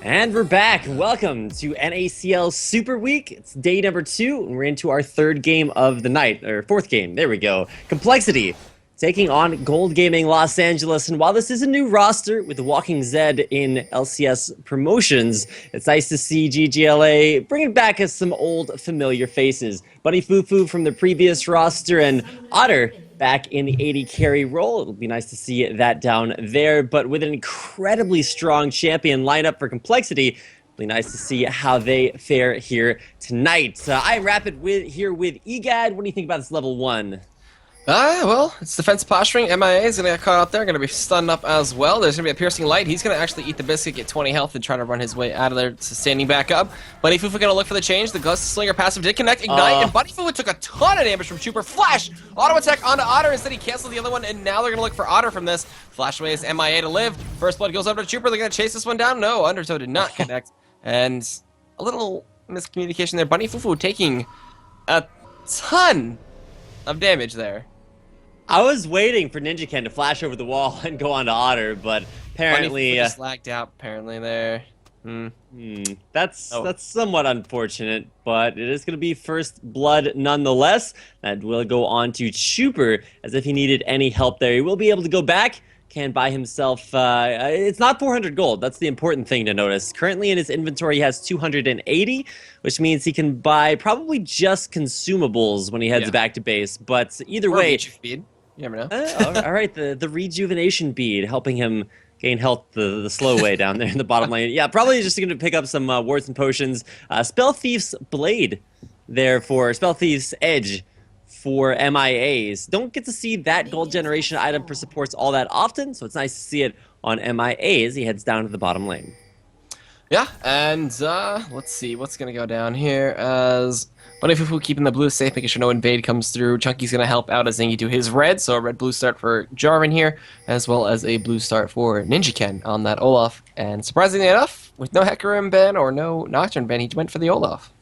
And we're back. Welcome to NACL Superweek. It's day number 2, and we're into our third game of the night, or fourth game. There we go. CompLexity taking on Gold Gaming Los Angeles. And while this is a new roster with the Walking Zed in LCS promotions, it's nice to see ggLA bringing back some old familiar faces. Buddy Fufu from the previous roster and Otter back in the 80 carry role. It'll be nice to see that down there, but with an incredibly strong champion lineup for CompLexity, it'll be nice to see how they fare here tonight. I'm Rapid here with EGAD. What do you think about this level 1? Well, it's defensive posturing. MIA is going to get caught out there, going to be stunned up as well. There's going to be a piercing light. He's going to actually eat the biscuit, get 20 health, and try to run his way out of there, standing back up. Buddy Fufu going to look for the change. The Gust Slinger passive did connect, ignite, and Buddy Fufu took a ton of damage from Chuper. Flash! Auto attack onto Otter. Instead, he canceled the other one, and now they're going to look for Otter from this. Flash away is MIA to live. First blood goes over to Chuper. They're going to chase this one down. No, Undertow did not connect. And a little miscommunication there. Buddy Fufu taking a ton of damage there. I was waiting for NinjaKen to flash over the wall and go on to Otter, but apparently just lagged out apparently there. That's somewhat unfortunate, but it is going to be first blood nonetheless. That will go on to Chuper as if he needed any help there. He will be able to go back. Can buy himself, it's not 400 gold. That's the important thing to notice. Currently in his inventory, he has 280, which means he can buy probably just consumables when he heads back to base. But either way, speed. You never know. All right, the rejuvenation bead helping him gain health the slow way down there in the bottom lane. Yeah, probably just going to pick up some wards and potions. Spell Thief's Blade there for Spell Thief's Edge for MIAs. Don't get to see that gold generation item for supports all that often, so it's nice to see it on MIA as he heads down to the bottom lane. Yeah, and let's see what's gonna go down here as Buddy Fufu keeping the blue safe, making sure no invade comes through. Chunky's gonna help out as Zingy do his red, so a red-blue start for Jarvan here, as well as a blue start for NinjaKen on that Olaf. And surprisingly enough, with no Hecarim ban or no Nocturne ban, he went for the Olaf.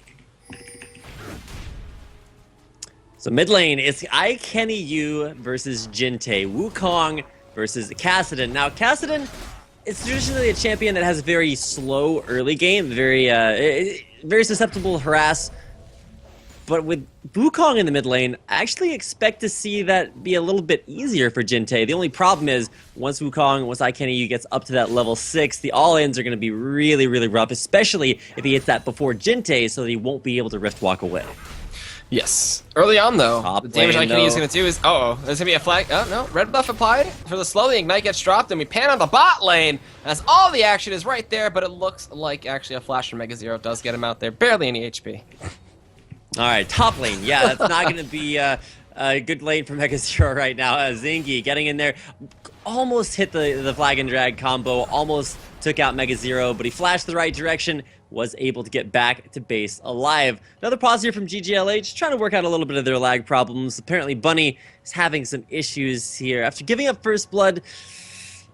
So mid lane, it's iKennyU versus Jintei. Wukong versus Kassadin. Now, Kassadin is traditionally a champion that has a very slow early game, very susceptible to harass. But with Wukong in the mid lane, I actually expect to see that be a little bit easier for Jintei. The only problem is, once iKennyU gets up to that level 6, the all-ins are going to be really, really rough, especially if he hits that before Jintei, so that he won't be able to Rift Walk away. Yes. Early on, though, Top the damage lane, iKenny is going to do is... Uh-oh. There's going to be a flag... Oh, no. Red buff applied for the slow. The Ignite gets dropped, and we pan on the bot lane as all the action is right there, but it looks like actually a flash from Mega Zero does get him out there. Barely any HP. All right, top lane. Yeah, that's not going to be a good lane for Mega Zero right now. Zingy getting in there. Almost hit the flag and drag combo. Almost took out Mega Zero, but he flashed the right direction. Was able to get back to base alive. Another pause here from ggLA, just trying to work out a little bit of their lag problems. Apparently Bunny is having some issues here. After giving up first blood,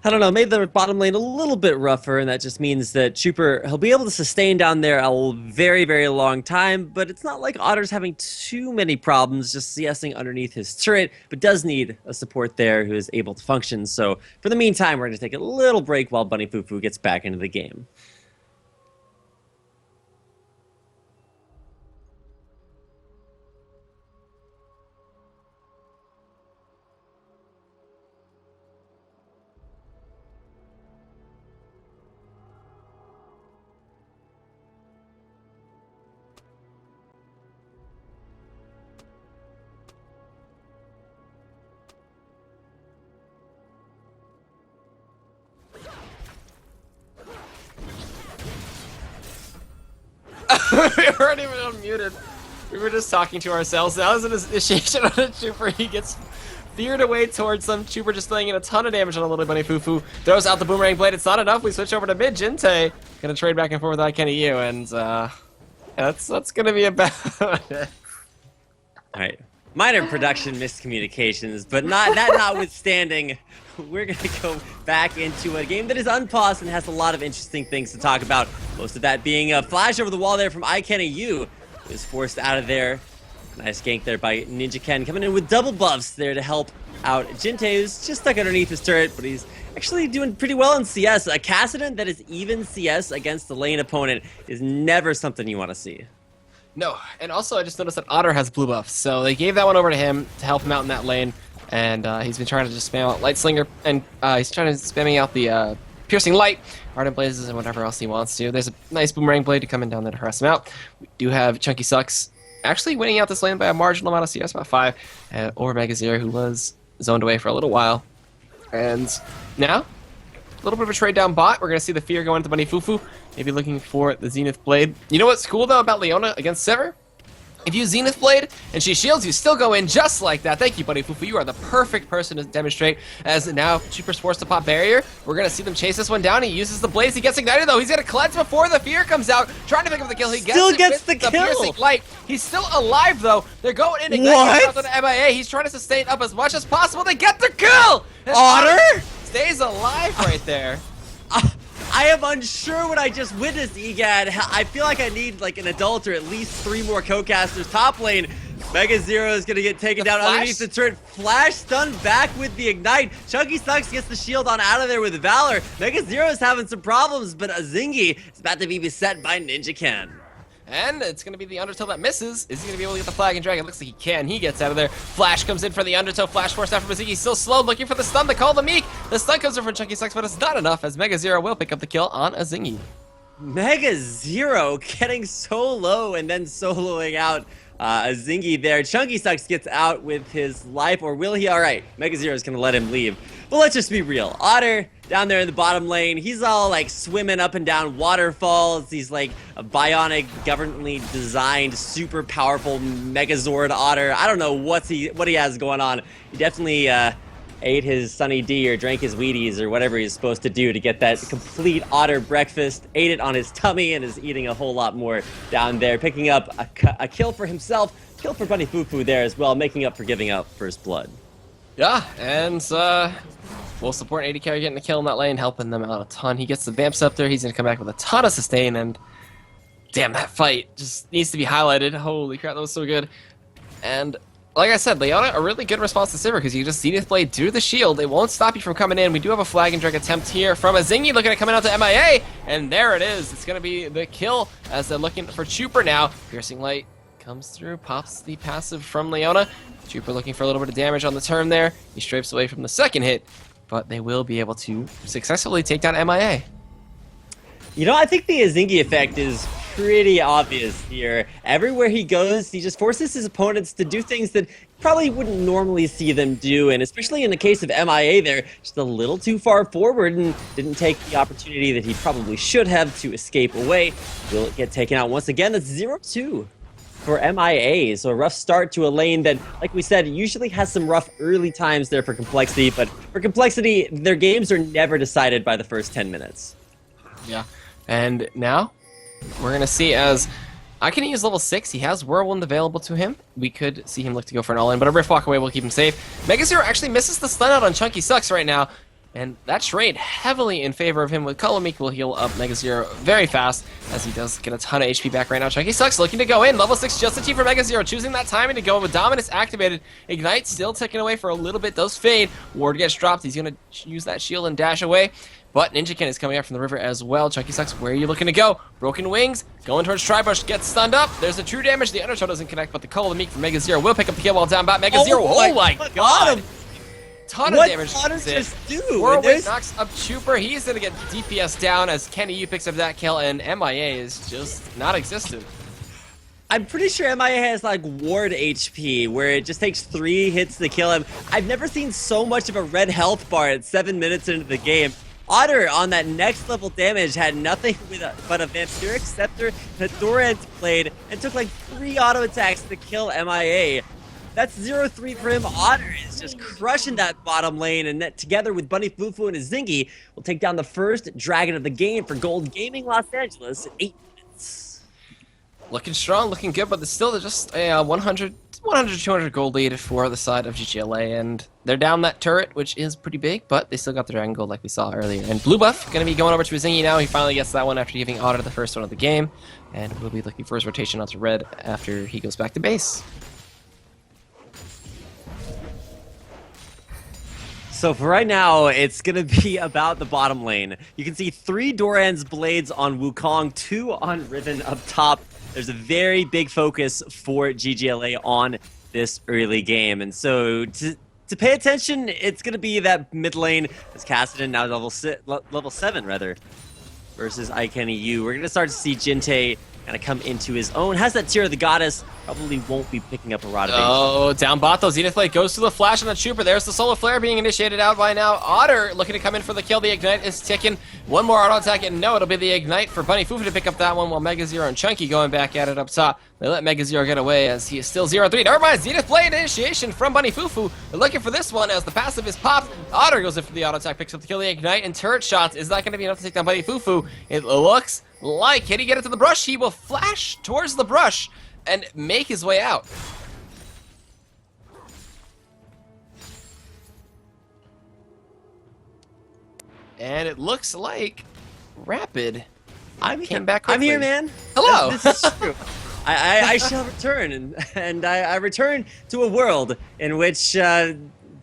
I don't know, made the bottom lane a little bit rougher, and that just means that Chuper, he'll be able to sustain down there a very, very long time, but it's not like Otter's having too many problems just CSing underneath his turret, but does need a support there who is able to function. So for the meantime, we're going to take a little break while Bunny Fufu gets back into the game. We weren't even unmuted. We were just talking to ourselves. That was an initiation on a Chuper. He gets veered away towards them. Chuper just laying in a ton of damage on a little Bunny Fufu. Throws out the Boomerang Blade. It's not enough. We switch over to mid. Jintei gonna trade back and forth with iKennyU, and that's gonna be about it. All right. Minor production miscommunications, but notwithstanding, we're going to go back into a game that is unpaused and has a lot of interesting things to talk about. Most of that being a flash over the wall there from iKennyU, who is forced out of there. Nice gank there by NinjaKen, coming in with double buffs there to help out Jintei, who's just stuck underneath his turret, but he's actually doing pretty well in CS. A Kassadin that is even CS against the lane opponent is never something you want to see. No, and also I just noticed that Otter has blue buffs, so they gave that one over to him to help him out in that lane, and he's been trying to just spam out Light Slinger, and he's trying to spamming out the Piercing Light, Ardent Blazes, and whatever else he wants to. There's a nice Boomerang Blade to come in down there to harass him out. We do have Chunky Sucks actually winning out this lane by a marginal amount of CS, about 5, over Megazero, who was zoned away for a little while. And now, a little bit of a trade down bot. We're going to see the Fear go into Bunny Fufu. Maybe looking for the Zenith Blade. You know what's cool, though, about Leona against Sever? If you Zenith Blade and she shields, you still go in just like that. Thank you, Bunny Fufu. You are the perfect person to demonstrate. As now Super's forced to pop barrier. We're going to see them chase this one down. He uses the Blaze. He gets ignited, though. He's going to cleanse before the Fear comes out. Trying to pick up the kill. He Still gets the kill. kill. Light. He's still alive, though. They're going in. What? On the MIA. He's trying to sustain up as much as possible. They get the kill. And Otter stays alive right there. I am unsure what I just witnessed, Egad. I feel like I need like an adult or at least 3 more co-casters. Top lane, Megazero is gonna get taken down underneath the turret. Flash stun back with the ignite. Chunky Sucks gets the shield on out of there with Valor. Megazero is having some problems, but Azingi is about to be beset by Ninja Ken. And it's going to be the Undertow that misses. Is he going to be able to get the Flag and Drag? It looks like he can. He gets out of there. Flash comes in for the Undertow. Flash force after Baziki. Still slow, looking for the stun. The call the Meek. The stun comes in from Chunky Sucks, but it's not enough as Megazero will pick up the kill on Azingi. Megazero getting so low and then soloing out Azingi there. Chunky Sucks gets out with his life, or will he? All right, Megazero is going to let him leave. But let's just be real. Otter down there in the bottom lane, he's all like swimming up and down waterfalls. He's like a bionic, governmentally designed, super powerful Megazord Otter. I don't know what he has going on. He definitely ate his Sunny D or drank his Wheaties or whatever he's supposed to do to get that complete Otter breakfast. Ate it on his tummy and is eating a whole lot more down there, picking up a kill for himself, kill for Bunny Fufu there as well, making up for giving up first blood. Yeah, and we'll support AD carry getting the kill in that lane, helping them out a ton. He gets the Vamp Scepter. He's going to come back with a ton of sustain, and damn, that fight just needs to be highlighted. Holy crap, that was so good. And like I said, Leona, a really good response to Sivir because you just Zenith Blade through the shield. It won't stop you from coming in. We do have a Flag and Drag attempt here from Azingi, looking at coming out to MIA, and there it is. It's going to be the kill as they're looking for Chuper now. Piercing Light comes through, pops the passive from Leona. Chuper looking for a little bit of damage on the turn there. He strafes away from the second hit, but they will be able to successfully take down MIA. You know, I think the Azingi effect is pretty obvious here. Everywhere he goes, he just forces his opponents to do things that probably wouldn't normally see them do, and especially in the case of MIA there, just a little too far forward and didn't take the opportunity that he probably should have to escape away. Will get taken out once again. That's 0-2 for MIA, so a rough start to a lane that, like we said, usually has some rough early times there for Complexity, but for Complexity, their games are never decided by the first 10 minutes. Yeah, and now we're going to see as Icon is level 6. He has Whirlwind available to him. We could see him look to go for an all-in, but a Rift Walk away will keep him safe. Megazero actually misses the stun out on Chunky Sucks right now, and that trade heavily in favor of him with Meek will heal up Megazero very fast as he does get a ton of HP back right now. Chunky Sucks looking to go in. Level 6 just a T for Megazero, choosing that timing to go with Dominus activated. Ignite still ticking away for a little bit, does fade. Ward gets dropped. He's going to use that shield and dash away. But Ninja Ken is coming out from the river as well. Chunky Sucks, where are you looking to go? Broken Wings, going towards Tribush, gets stunned up. There's the true damage. The Undertow doesn't connect, but the Call of the Meek from Megazero will pick up the kill while down bot. Megazero, oh my god! Ton of damage. What Otter just do? Whirlwind knocks up Chuper. He's going to get DPS down as Kenny U picks up that kill, and MIA is just not existent. I'm pretty sure MIA has like ward HP, where it just takes 3 hits to kill him. I've never seen so much of a red health bar at 7 minutes into the game. Otter on that next level damage had nothing but a Vampiric Scepter and a Dorant Blade, and took like 3 auto attacks to kill MIA. That's 0-3 for him. Otter is just crushing that bottom lane, and that together with Bunny Fufu and Azingi will take down the first dragon of the game for Gold Gaming Los Angeles in 8 minutes. Looking strong, looking good, but there's still just a 100-200 gold lead for the side of ggLA, and they're down that turret, which is pretty big, but they still got the Dragon Gold like we saw earlier. And Blue Buff going to be going over to Azingi now. He finally gets that one after giving Otter the first one of the game, and we'll be looking for his rotation onto Red after he goes back to base. So for right now, it's going to be about the bottom lane. You can see 3 Doran's blades on Wukong, 2 on Riven up top. There's a very big focus for ggLA on this early game. And so to pay attention, it's going to be that mid lane as Kassadin now level 7 rather, versus IKennyU. We're going to start to see Jinte kind of come into his own. Has that Tear of the Goddess. Probably won't be picking up a rod of HP. Oh, down bot though. Zenith Blade goes to the flash on the Trooper. There's the Solar Flare being initiated out by now. Otter looking to come in for the kill. The Ignite is ticking. One more auto attack, and no, it'll be the Ignite for Bunny Fufu to pick up that one, while Mega Zero and Chunky going back at it up top. They let Mega Zero get away as he is still 0-3. Never mind, Zenith Blade initiation from Bunny Fufu. They're looking for this one as the passive is popped. Otter goes in for the auto attack, picks up the kill. The Ignite and turret shots. Is that going to be enough to take down Bunny Fufu? It looks like, can he get it to the brush? He will flash towards the brush and make his way out. And it looks like Rapid came back quickly. I'm here, man. Hello. This is true. I shall return, and I return to a world in which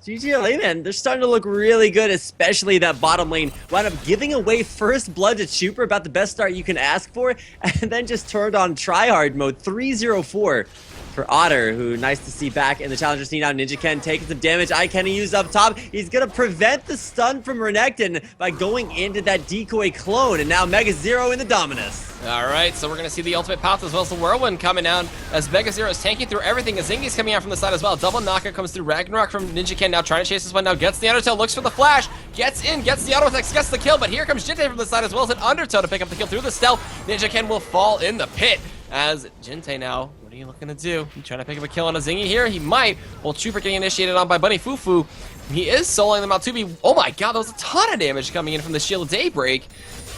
ggLA, man, they're starting to look really good, especially that bottom lane. Wound up giving away first blood to Chuper, about the best start you can ask for, and then just turned on tryhard mode, 3-0-4 for Otter, who nice to see back in the challenger scene now. NinjaKen taking some damage. IKennyU's up top. He's gonna prevent the stun from Renekton by going into that decoy clone, and now Mega Zero in the Dominus. Alright, so we're going to see the ultimate path as well as the Whirlwind coming out as Mega Zero is tanking through everything. Azingi's coming out from the side as well. Double knockout comes through. Ragnarok from NinjaKen now trying to chase this one. Now gets the Undertow, looks for the flash, gets in, gets the auto attacks, gets the kill, but here comes Jinte from the side as well as an Undertow to pick up the kill through the stealth. NinjaKen will fall in the pit as Jinte now, what are you looking to do? You trying to pick up a kill on Azingi here? He might. Well, Trooper getting initiated on by Bunny Fufu. He is soloing them out too. Oh my god, that was a ton of damage coming in from the Shield of Daybreak.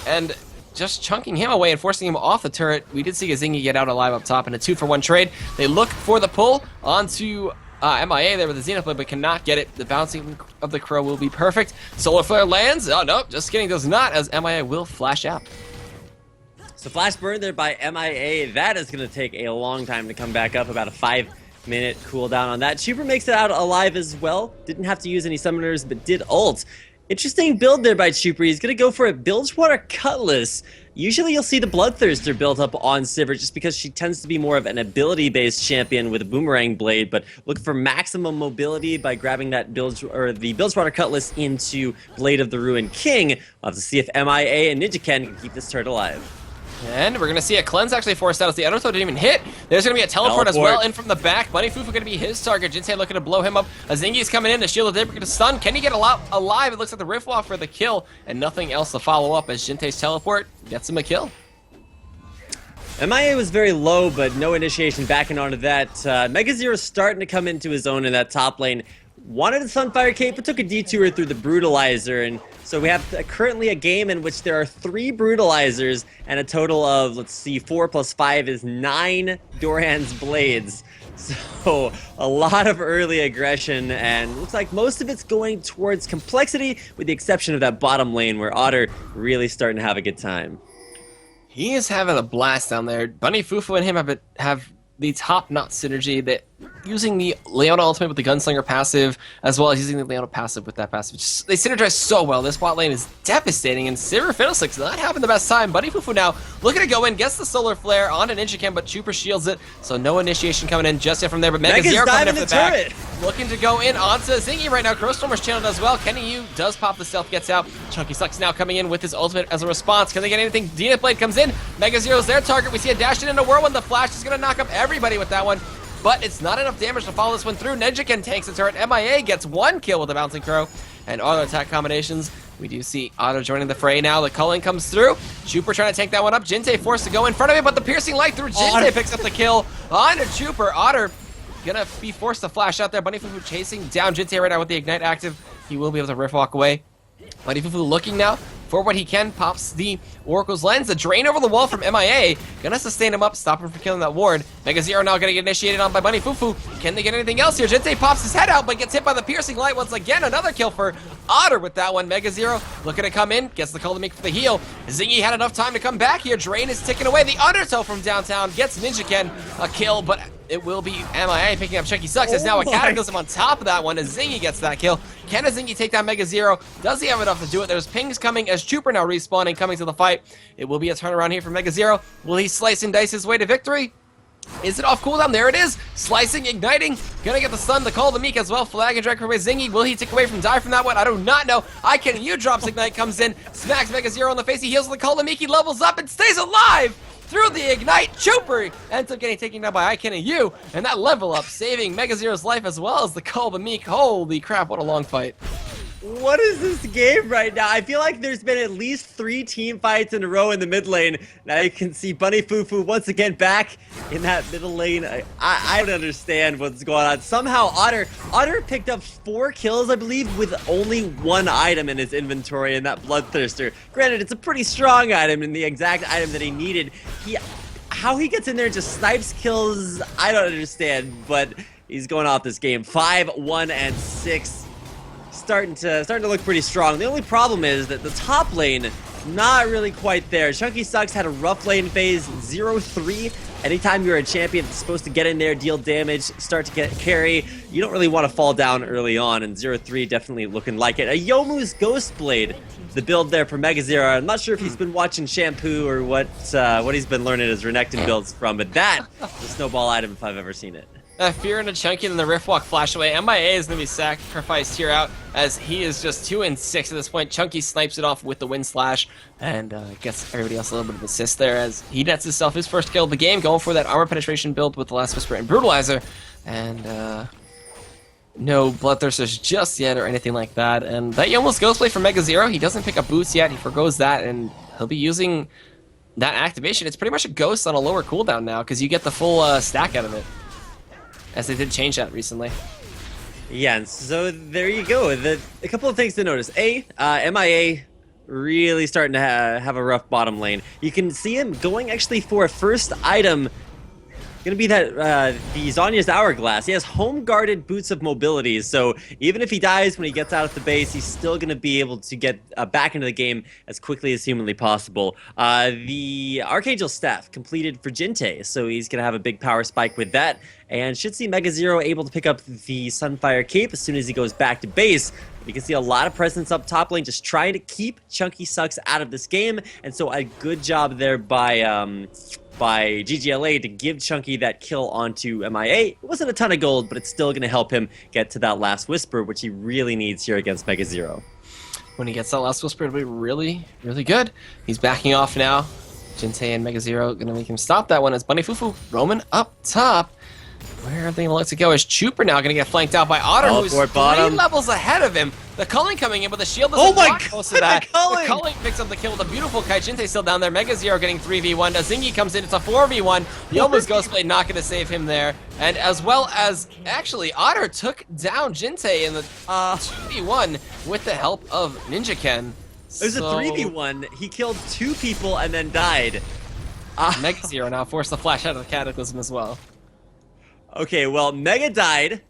And just chunking him away and forcing him off the turret. We did see Azingi get out alive up top in a 2-for-1 trade. They look for the pull onto MIA there with the Zenith Blade, but cannot get it. The bouncing of the Crow will be perfect. Solar Flare lands. Oh, no, just kidding, does not, as MIA will flash out. So flash burn there by MIA. That is going to take a long time to come back up, about a 5-minute cooldown on that. Chuper makes it out alive as well. Didn't have to use any summoners, but did ult. Interesting build there by Chuper. He's going to go for a Bilgewater Cutlass. Usually you'll see the Bloodthirster built up on Sivir just because she tends to be more of an ability-based champion with a Boomerang Blade, but look for maximum mobility by grabbing that the Bilgewater Cutlass into Blade of the Ruined King. We'll have to see if MIA and NinjaKen can keep this turret alive. And we're going to see a cleanse actually forced out as the Undertow didn't even hit. There's going to be a teleport as well in from the back. Bunny Fufu going to be his target. Jinte looking to blow him up. Azingi's coming in. The Shield of Daybreak going to stun. Can he get alive? It looks like the Rift Walk for the kill and nothing else to follow up as Jinte's teleport gets him a kill. MIA was very low, but no initiation backing onto that. Mega Zero starting to come into his own in that top lane. Wanted a Sunfire Cape, but took a detour through the Brutalizer, and so we have currently a game in which there are 3 Brutalizers and a total of, let's see, 4 + 5 is 9 Doran's Blades. So a lot of early aggression, and looks like most of it's going towards complexity, with the exception of that bottom lane where Otter really starting to have a good time. He is having a blast down there. Bunny Fufu and him have the top-notch synergy that using the Leona ultimate with the Gunslinger passive, as well as using the Leona passive with that passive. They synergize so well. This bot lane is devastating, and Sivir Fiddlesticks not having the best time. Bunny Fufu now looking to go in, gets the Solar Flare onto NinjaKen, but Chuper shields it, so no initiation coming in just yet from there. But Mega Zero coming in from the back, looking to go in onto Zingy right now. Crowstormer's channeled as well. KennyU does pop the stealth, gets out. Chunky Sucks now coming in with his ultimate as a response. Can they get anything? Zenith Blade comes in. Mega Zero's their target. We see a dash in into Whirlwind. The Flash is going to knock up everybody with that one. But it's not enough damage to follow this one through. NinjaKen tanks the turret. MIA gets 1 kill with the Bouncing Crow. And auto attack combinations. We do see Otto joining the fray now. The culling comes through. Chuper trying to take that one up. Jinte forced to go in front of it, but the piercing light through Jinte picks up the kill onto Chuper. Otter gonna be forced to flash out there. Bunny Fufu chasing down Jinte right now with the Ignite active. He will be able to Rift Walk away. Bunny Fufu looking now for what he can, pops the Oracle's Lens. The drain over the wall from MIA. Gonna sustain him up, stop him from killing that ward. Mega Zero now gonna get initiated on by Bunny Fufu. Can they get anything else here? Jinte pops his head out, but gets hit by the piercing light once again. Another kill for Otter with that one. Mega Zero looking to come in, gets the call to make for the heal. Zingy had enough time to come back here. Drain is ticking away. The Undertow from downtown gets NinjaKen a kill, but it will be MIA picking up Chunky Sucks. As now a Cataclysm on top of that one as Zingy gets that kill. Can a Zingy take down Mega Zero? Does he have enough to do it? There's pings coming as Trooper now respawning, coming to the fight. It will be a turnaround here for Mega Zero. Will he slice and dice his way to victory? Is it off cooldown? There it is. Slicing, igniting. Gonna get the stun, the call, the meek as well. Flag and drag away Zingy. Will he take away from die from that one? I do not know. ICanYou drops ignite, comes in, smacks Mega Zero in the face. He heals with the call, the meek. He levels up and stays alive through the ignite. Trooper ends up getting taken down by ICanYou, and that level up saving Mega Zero's life as well as the call, the meek. Holy crap! What a long fight. What is this game right now? I feel like there's been at least 3 team fights in a row in the mid lane. Now you can see Bunny Fufu once again back in that middle lane. I don't understand what's going on. Somehow Otter picked up 4 kills, I believe, with only 1 item in his inventory, and that Bloodthirster. Granted, it's a pretty strong item and the exact item that he needed. How he gets in there and just snipes kills, I don't understand, but he's going off this game. 5, 1, and 6. Starting to look pretty strong. The only problem is that the top lane, not really quite there. Chunky Sucks had a rough lane phase, 0-3. Anytime you're a champion that's supposed to get in there, deal damage, start to get carry, you don't really want to fall down early on, and 0-3 definitely looking like it. A Youmuu's Ghostblade, the build there for Mega Zero. I'm not sure if he's been watching Shampoo or what he's been learning his Renekton builds from, but that is a snowball item if I've ever seen it. Fear into Chunky and the Riftwalk flash away. MIA is going to be sacrificed here out as he is just 2 and 6 at this point. Chunky snipes it off with the Wind Slash and gets everybody else a little bit of assist there as he nets himself his first kill of the game, going for that armor penetration build with the Last Whisper and Brutalizer. And no Bloodthirsters just yet or anything like that. And that Youmuu's Ghostblade from Mega Zero. He doesn't pick up boots yet. He forgoes that, and he'll be using that activation. It's pretty much a ghost on a lower cooldown now because you get the full stack out of it, as they did change that recently. Yeah, and so there you go. A couple of things to notice. MIA really starting to have a rough bottom lane. You can see him going actually for a first item. Gonna be that the Zhonya's Hourglass. He has home guarded Boots of Mobility, so even if he dies when he gets out of the base, he's still gonna be able to get back into the game as quickly as humanly possible. The Archangel Staff completed for Jinte, so he's gonna have a big power spike with that, and should see Mega Zero able to pick up the Sunfire Cape as soon as he goes back to base. You can see a lot of presence up top lane, just trying to keep Chunky Sucks out of this game, and so a good job there by ggLA to give Chunky that kill onto MIA. It wasn't a ton of gold, but it's still going to help him get to that Last Whisper, which he really needs here against Mega Zero. When he gets that Last Whisper, it'll be really, really good. He's backing off now. Jinte and Mega Zero going to make him stop that one as Bunny Fufu roaming up top. Where are they going to let it go? Is Trooper now going to get flanked out by Otter, who's 3 levels ahead of him. The Culling coming in, but the shield doesn't block most of that. The Culling picks up the kill with a beautiful kite. Jinte's still down there. Mega Zero getting 3v1. Zingy comes in. It's a 4v1. Youmuu's Ghostblade not going to save him there. And as well as, actually, Otter took down Jinte in the 2v1 with the help of Ninja Ken. It was a 3v1. He killed 2 people and then died. Mega Zero now forced the flash out of the Cataclysm as well. Okay, well, Mega died.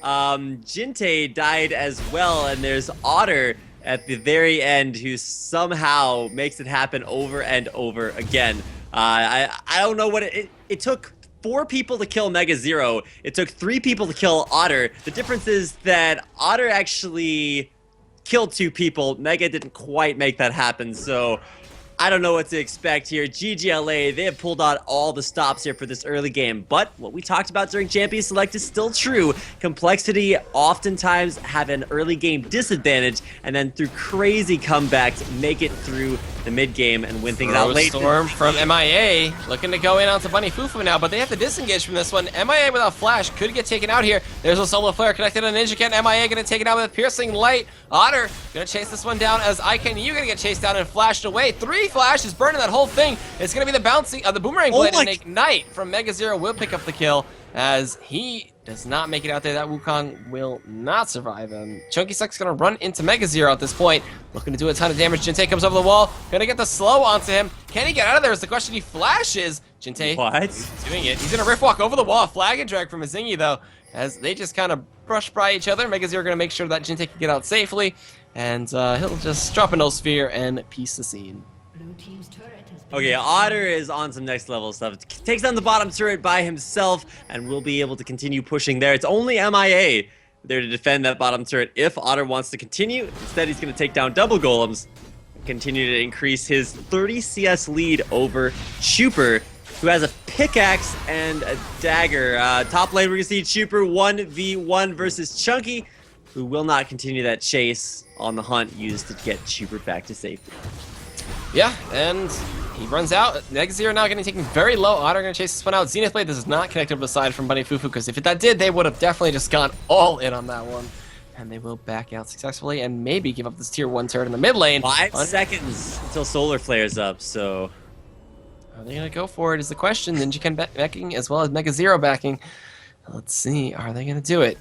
Jinte died as well, and there's Otter at the very end who somehow makes it happen over and over again. I don't know what it took 4 people to kill Mega Zero. It took 3 people to kill Otter. The difference is that Otter actually killed 2 people. Mega didn't quite make that happen, so I don't know what to expect here. ggLA, they have pulled out all the stops here for this early game, but what we talked about during Champion Select is still true. CompLexity oftentimes have an early game disadvantage, and then through crazy comebacks, make it through the mid game and win things out late. Storm from MIA, looking to go in onto Bunny Fufu now, but they have to disengage from this one. MIA without flash could get taken out here. There's a Solar Flare connected on Ninja Ken. MIA gonna take it out with a Piercing Light. Otter gonna chase this one down as ICanYou gonna get chased down and flashed away. 3 flashes burning that whole thing. It's gonna be the bouncing of the Boomerang Blade and Ignite from Mega Zero will pick up the kill as he does not make it out there. That Wukong will not survive him. Chunky Suck's gonna run into Mega Zero at this point, looking to do a ton of damage. Jinte comes over the wall, gonna get the slow onto him. Can he get out of there is the question. He flashes. Jinte doing it. He's gonna rift walk over the wall. Flag and drag from a Zingy though, as they just kind of brush by each other. Mega Zero gonna make sure that Jinte can get out safely, and he'll just drop a no sphere and piece the scene. Blue team's turret Okay, Otter is on some next level stuff. Takes down the bottom turret by himself and will be able to continue pushing there. It's only MIA there to defend that bottom turret if Otter wants to continue. Instead, he's going to take down double golems, continue to increase his 30 CS lead over Chuper, who has a pickaxe and a dagger. Top lane, we're going to see Chuper 1v1 versus Chunky, who will not continue that chase on the hunt used to get Chuper back to safety. Yeah, and he runs out. ggZero now getting taken very low. Otter going to chase this one out. Zenith Blade, this is not connected to the side from Bunny Fufu, because if that did, they would have definitely just gone all in on that one. And they will back out successfully and maybe give up this tier 1 turret in the mid lane. 5 seconds until Solar flares up, so... Are they going to go for it is the question. Ninjaken backing as well as ggZero backing. Let's see, are they going to do it?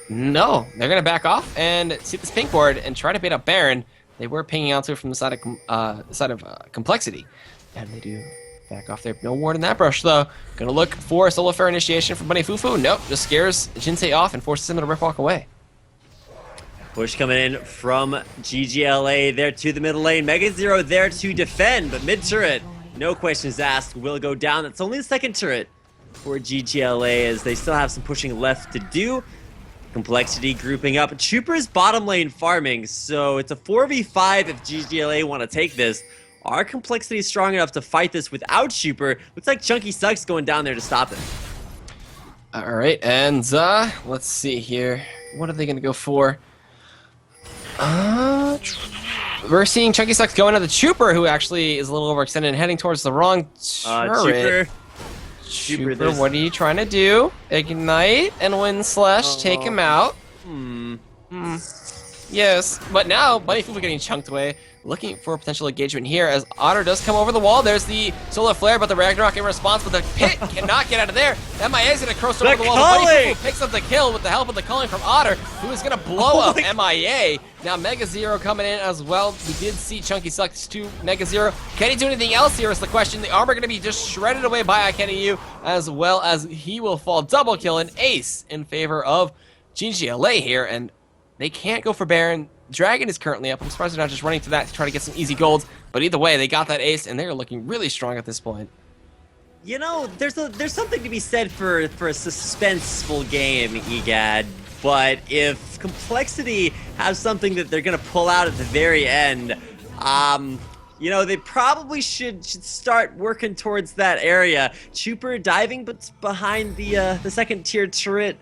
No, they're going to back off and see this pink board and try to bait up Baron. They were pinging out to it from the side of Complexity, and they do back off there. No ward in that brush though. Gonna look for a solo fair initiation from Bunny Fufu. Nope, just scares Jinsei off and forces him to rip walk away. Push coming in from ggLA there to the middle lane. ggZero there to defend, but mid turret, no questions asked, will go down. That's only the second turret for ggLA as they still have some pushing left to do. Complexity grouping up. Chuper's bottom lane farming, so it's a 4v5 if ggLA want to take this. Are Complexity strong enough to fight this without Chuper? Looks like Chunky Sucks going down there to stop it. Alright, and let's see here. What are they going to go for? We're seeing Chunky Sucks going to the Chuper, who actually is a little overextended and heading towards the wrong turret. Chuper, what are you trying to do? Ignite and win slash take him out. Yes, but now Bunny Fufu getting chunked away. Looking for a potential engagement here as Otter does come over the wall. There's the solar flare, but the Ragnarok in response, but the pit cannot get out of there. MIA is going to cross over the wall. But Bunny Fufu picks up the kill with the help of the calling from Otter, who is going to blow up MIA. Now ggZero coming in as well. We did see Chunky Sucks to ggZero. Can he do anything else here is the question. The armor going to be just shredded away by iKennyU, as well as he will fall double kill and ace in favor of ggLA here, and they can't go for Baron. Dragon is currently up. I'm surprised they're not just running to that to try to get some easy golds. But either way, they got that ace, and they're looking really strong at this point. You know, there's something to be said for a suspenseful game, EGAD. But if Complexity has something that they're going to pull out at the very end, you know, they probably should start working towards that area. Chuper diving but behind the second tier turret.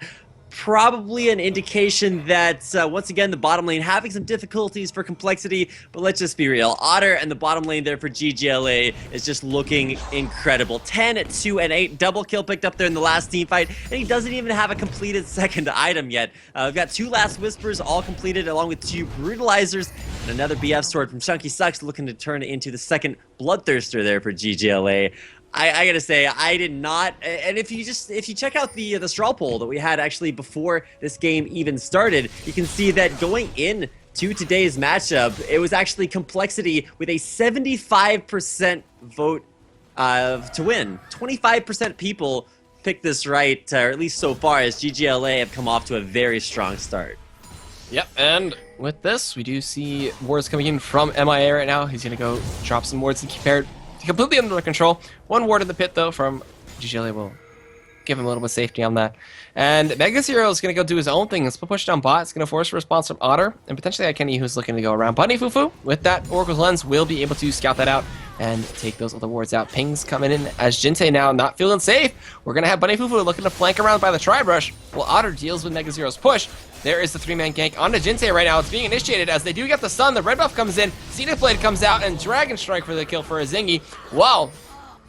Probably an indication that, once again, the bottom lane having some difficulties for Complexity, but let's just be real. Otter and the bottom lane there for ggLA is just looking incredible. 10, 2, and 8, double kill picked up there in the last team fight, and he doesn't even have a completed second item yet. We've got 2 Last Whispers all completed, along with 2 Brutalizers, and another BF sword from Chunky Sucks looking to turn it into the second Bloodthirster there for ggLA. I gotta say, I did not, and if you check out the straw poll that we had actually before this game even started, you can see that going in to today's matchup, it was actually Complexity with a 75% vote to win. 25% people picked this right, or at least so far, as ggLA have come off to a very strong start. Yep, and with this, we do see wards coming in from MIA right now. He's gonna go drop some wards and keep it completely under control. 1 ward in the pit though from ggLA will give him a little bit of safety on that. And ggZero is going to go do his own thing. It's push down bot. It's going to force a response from Otter and potentially iKenny, who's looking to go around. Bunny Fufu with that Oracle's Lens will be able to scout that out and take those other wards out. Pings coming in as Jinsei now not feeling safe. We're going to have Bunny Fufu looking to flank around by the Tri-Brush while Otter deals with ggZero's push. There is the 3-man gank onto Jinsei right now. It's being initiated as they do get the stun. The red buff comes in. Zenith Blade comes out and Dragon Strike for the kill for a Zingy. Wow.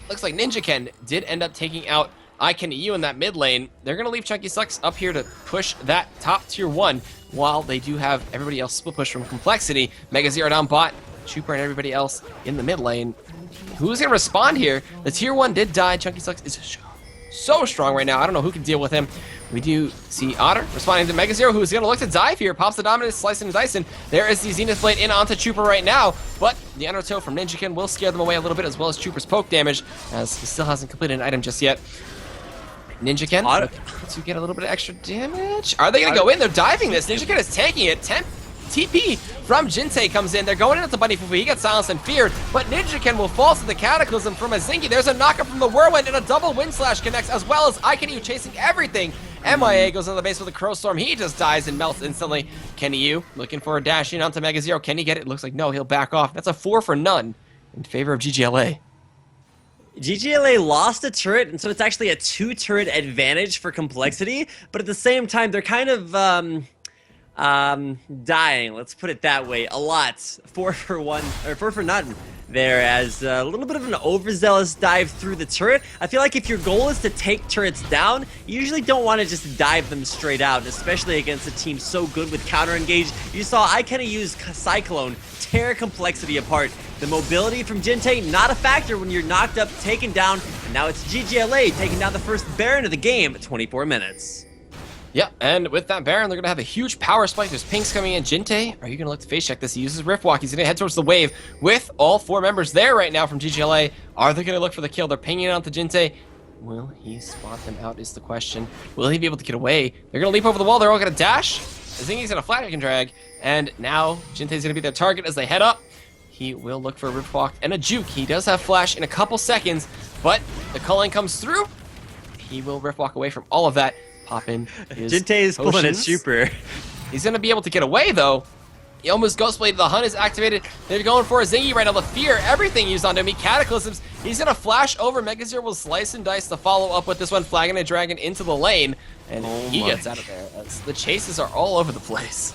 Looks like Ninjaken did end up taking out iKennyU in that mid lane. They're going to leave Chunky Sucks up here to push that top tier 1 while they do have everybody else split push from Complexity. ggZero down bot, Chuper and everybody else in the mid lane. Who's going to respond here? The tier 1 did die. Chunky Sucks is so strong right now. I don't know who can deal with him. We do see Otter responding to ggZero, who's going to look to dive here. Pops the Dominus, slicing and dicing. There is the Zenith Blade in onto Chuper right now, but the Undertow from Ninjaken will scare them away a little bit, as well as Chuper's poke damage, as he still hasn't completed an item just yet. Ninjaken to get a little bit of extra damage. Are they going to go in? They're diving this. Ninjaken is tanking it. 10 TP from Jintei comes in. They're going into Bunny Fufu. He gets silenced and feared, but Ninjaken will fall to the Cataclysm from a Zingy. There's a knockup from the Whirlwind and a double Wind Slash connects, as well as IKNU chasing everything. MIA goes on the base with a Crow Storm. He just dies and melts instantly. Kenny Yu looking for a dash in onto Mega Zero. Can he get it? Looks like no, he'll back off. That's a 4 for none in favor of ggLA. ggLA lost a turret, and so it's actually a 2-turret advantage for CompLexity, but at the same time, they're kind of, dying, let's put it that way, a lot. 4 for 1, or 4 for none there, as a little bit of an overzealous dive through the turret. I feel like if your goal is to take turrets down, you usually don't want to just dive them straight out, especially against a team so good with counter engage. You saw IKNU use Cyclone tear CompLexity apart. The mobility from Jintei, not a factor when you're knocked up, taken down, and now it's ggLA taking down the first Baron of the game at 24 minutes. Yep, and with that Baron, they're going to have a huge power spike. There's pinks coming in. Jintei, are you going to look to face check this? He uses Rift Walk. He's going to head towards the wave with all 4 members there right now from ggLA. Are they going to look for the kill? They're pinging it onto Jintei. Will he spot them out is the question. Will he be able to get away? They're going to leap over the wall. They're all going to dash. Zingy's going to flat and drag. And now Jintei's going to be their target as they head up. He will look for a Rift Walk and a Juke. He does have Flash in a couple seconds, but the culling comes through. He will Rift Walk away from all of that. Pop in his Jintei is pulling a super. He's going to be able to get away, though. He almost Ghostblade. The Hunt is activated. They're going for a Zingy right now. The fear, everything used onto him. He Cataclysms. He's going to flash over. Megazero will slice and dice to follow up with this one, flagging a dragon into the lane. And he gets out of there. As the chases are all over the place.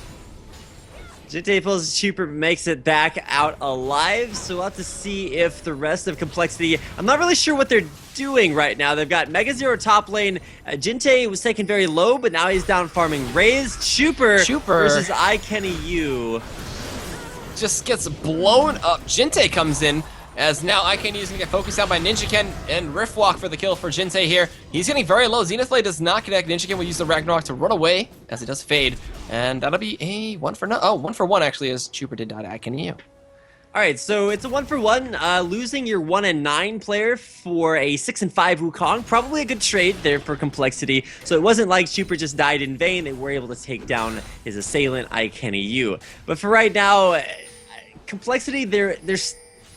Jintei pulls his super, makes it back out alive, so we'll have to see if the rest of CompLexity, I'm not really sure what they're doing right now. They've got Mega Zero top lane. Jintei was taken very low, but now he's down farming Raised. Super versus IKNU. Just gets blown up. Jintei comes in, as now IKNU is going to get focused out by Ninjaken and Rift Walk for the kill for Jintei here. He's getting very low. Zenith Blade does not connect. Ninjaken will use the Ragnarok to run away as it does fade. And that'll be a 1 for 1 actually, as Chuper did die to IKNU. Alright, so it's a 1 for 1. Losing your 1 and 9 player for a 6 and 5 Wukong. Probably a good trade there for CompLexity. So it wasn't like Chuper just died in vain. They were able to take down his assailant, IKNU. But for right now, CompLexity,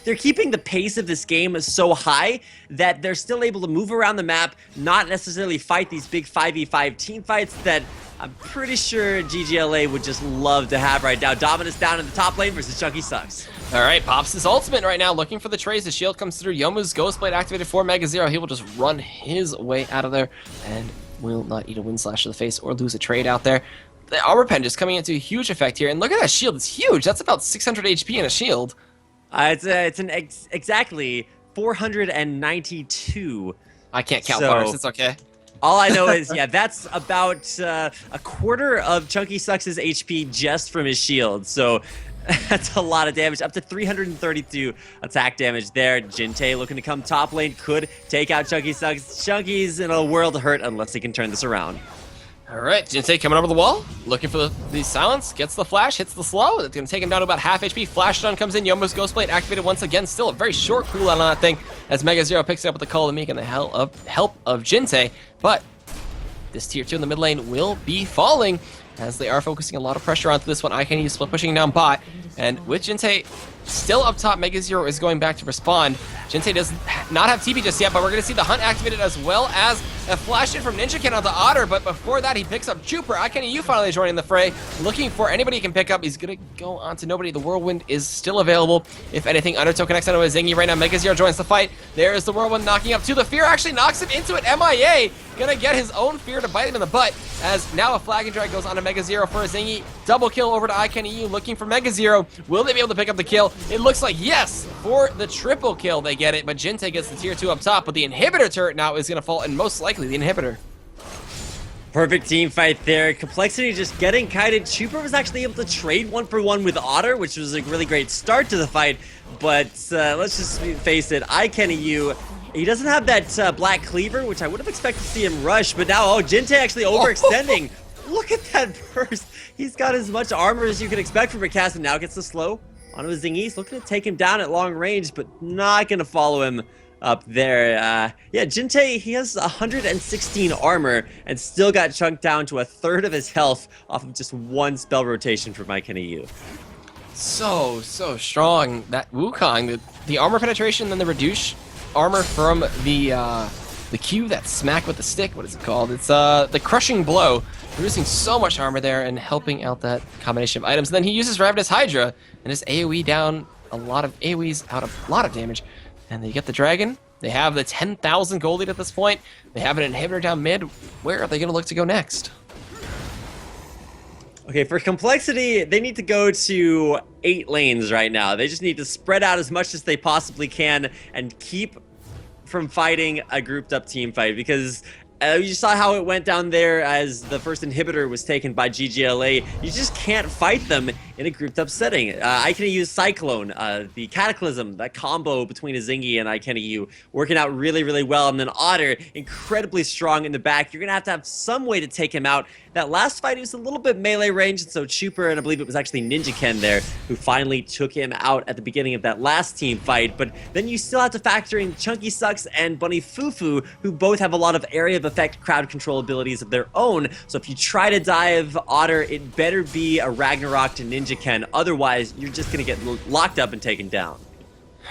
they're keeping the pace of this game so high that they're still able to move around the map, not necessarily fight these big 5v5 team fights that I'm pretty sure ggLA would just love to have right now. Dominus down in the top lane versus Chunky Sucks. All right, pops his ultimate right now, looking for the trays. The shield comes through. Yomu's Ghostblade activated for Mega Zero. He will just run his way out of there and will not eat a Wind Slash to the face or lose a trade out there. The Armor Pen just coming into a huge effect here. And look at that shield. It's huge. That's about 600 HP in a shield. It's exactly 492. I can't count bars. It's okay. All I know is, yeah, that's about a quarter of Chunky Sucks' HP just from his shield. So that's a lot of damage. Up to 332 attack damage there. Jintei looking to come top lane. Could take out Chunky Sucks. Chunky's in a world of hurt unless he can turn this around. All right, Jintei coming over the wall, looking for the silence, gets the flash, hits the slow. That's going to take him down to about half HP. Flash stun comes in. Yomu's Ghostblade activated once again. Still a very short cooldown on that thing as Mega Zero picks it up with the Call of the Meek and the help of Jintei. But this tier 2 in the mid lane will be falling as they are focusing a lot of pressure onto this one. IKNU split pushing down bot. And with Jintei still up top, Mega Zero is going back to respond. Jintei does not have TP just yet, but we're going to see the Hunt activated as well as a flash in from Ninjaken on the Otter. But before that, he picks up Chuper. IKNU finally joining the fray, looking for anybody he can pick up. He's going to go on to nobody. The Whirlwind is still available. If anything, Undertow connects onto a Zingy right now. Mega Zero joins the fight. There is the Whirlwind knocking up to the Fear. Actually knocks him into it. MIA gonna get his own Fear to bite him in the butt as now a Flag and Drag goes on to Mega Zero for a Zingy. Double kill over to IKNU looking for Mega Zero. Will they be able to pick up the kill? It looks like yes, for the triple kill they get it, but Jintei gets the tier 2 up top, but the inhibitor turret now is gonna fall, and most likely the inhibitor. Perfect team fight there. CompLexity just getting kited. Chuper was actually able to trade 1 for 1 with Otter, which was a really great start to the fight, but let's just face it, IKNU, he doesn't have that Black Cleaver, which I would have expected to see him rush, but now, Jintei actually overextending. Look at that burst. He's got as much armor as you can expect from a cast, and now gets the slow onto his Zingy. He's looking to take him down at long range, but not going to follow him up there. Yeah, Jinte, he has 116 armor and still got chunked down to a third of his health off of just one spell rotation for my Kenny Yu. So strong. That Wukong, the armor penetration, then the reduce armor from the Q, that smack with the stick. What is it called? It's the crushing blow, reducing so much armor there and helping out that combination of items. And then he uses Ravenous Hydra and his AoE down a lot of AoEs out a lot of damage. And they get the dragon. They have the 10,000 gold lead at this point. They have an inhibitor down mid. Where are they going to look to go next? Okay, for complexity, they need to go to 8 lanes right now. They just need to spread out as much as they possibly can and keep from fighting a grouped up team fight, because you saw how it went down there as the first inhibitor was taken by ggLA. You just can't fight them in a grouped up setting. I can use Cyclone, the Cataclysm, that combo between a Zingy and IKENU working out really, really well. And then Otter, incredibly strong in the back. You're going to have some way to take him out. That last fight, he was a little bit melee ranged, so Chuper, and I believe it was actually Ninja Ken there, who finally took him out at the beginning of that last team fight. But then you still have to factor in Chunky Sucks and Bunny Fufu, who both have a lot of area of effect crowd control abilities of their own. So if you try to dive Otter, it better be a Ragnarok to Ninja Ken. Otherwise, you're just going to get locked up and taken down.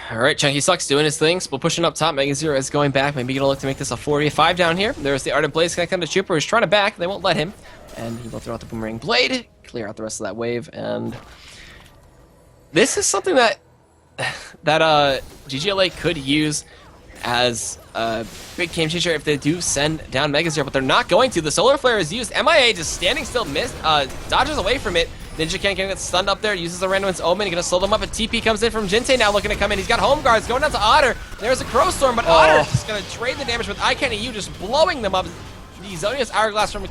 All right, Chunky Sucks doing his thing. Spill pushing up top. Mega Zero is going back. Maybe gonna look to make this a 4v5 down here. There's the Ardent Blaze connecting to Chuper, who's trying to back. They won't let him. And he will throw out the Boomerang Blade, clear out the rest of that wave. And this is something that ggLA could use as a big game changer if they do send down Mega Zero, but they're not going to. The Solar Flare is used. MIA just standing still, dodges away from it. Ninja Ken can get stunned up there, uses the Random's Omen, gonna slow them up. A TP comes in from Jinte now looking to come in. He's got Home Guards going down to Otter. There's a Crow Storm, but Otter's just gonna trade the damage with IKENU, just blowing them up. The Zonius Hourglass from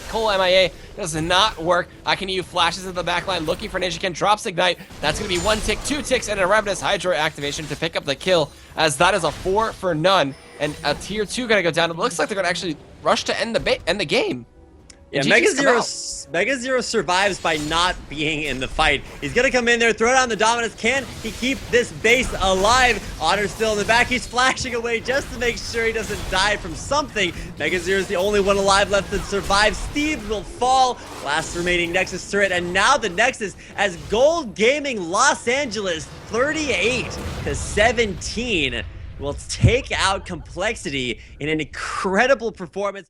Cole MIA does not work. IKENU flashes into the backline looking for Ninja Ken, drops Ignite. That's gonna be 1 tick, 2 ticks, and a Ravenous Hydra activation to pick up the kill, as that is a 4 for none. And a tier 2 gonna go down. It looks like they're gonna actually rush to end the game. Yeah, Mega Zero survives by not being in the fight. He's gonna come in there, throw down the Dominus. Can he keep this base alive? Otter's still in the back. He's flashing away just to make sure he doesn't die from something. Mega Zero's the only one alive left to survive. Steve will fall. Last remaining Nexus turret, and now the Nexus as Gold Gaming Los Angeles 38-17 will take out Complexity in an incredible performance.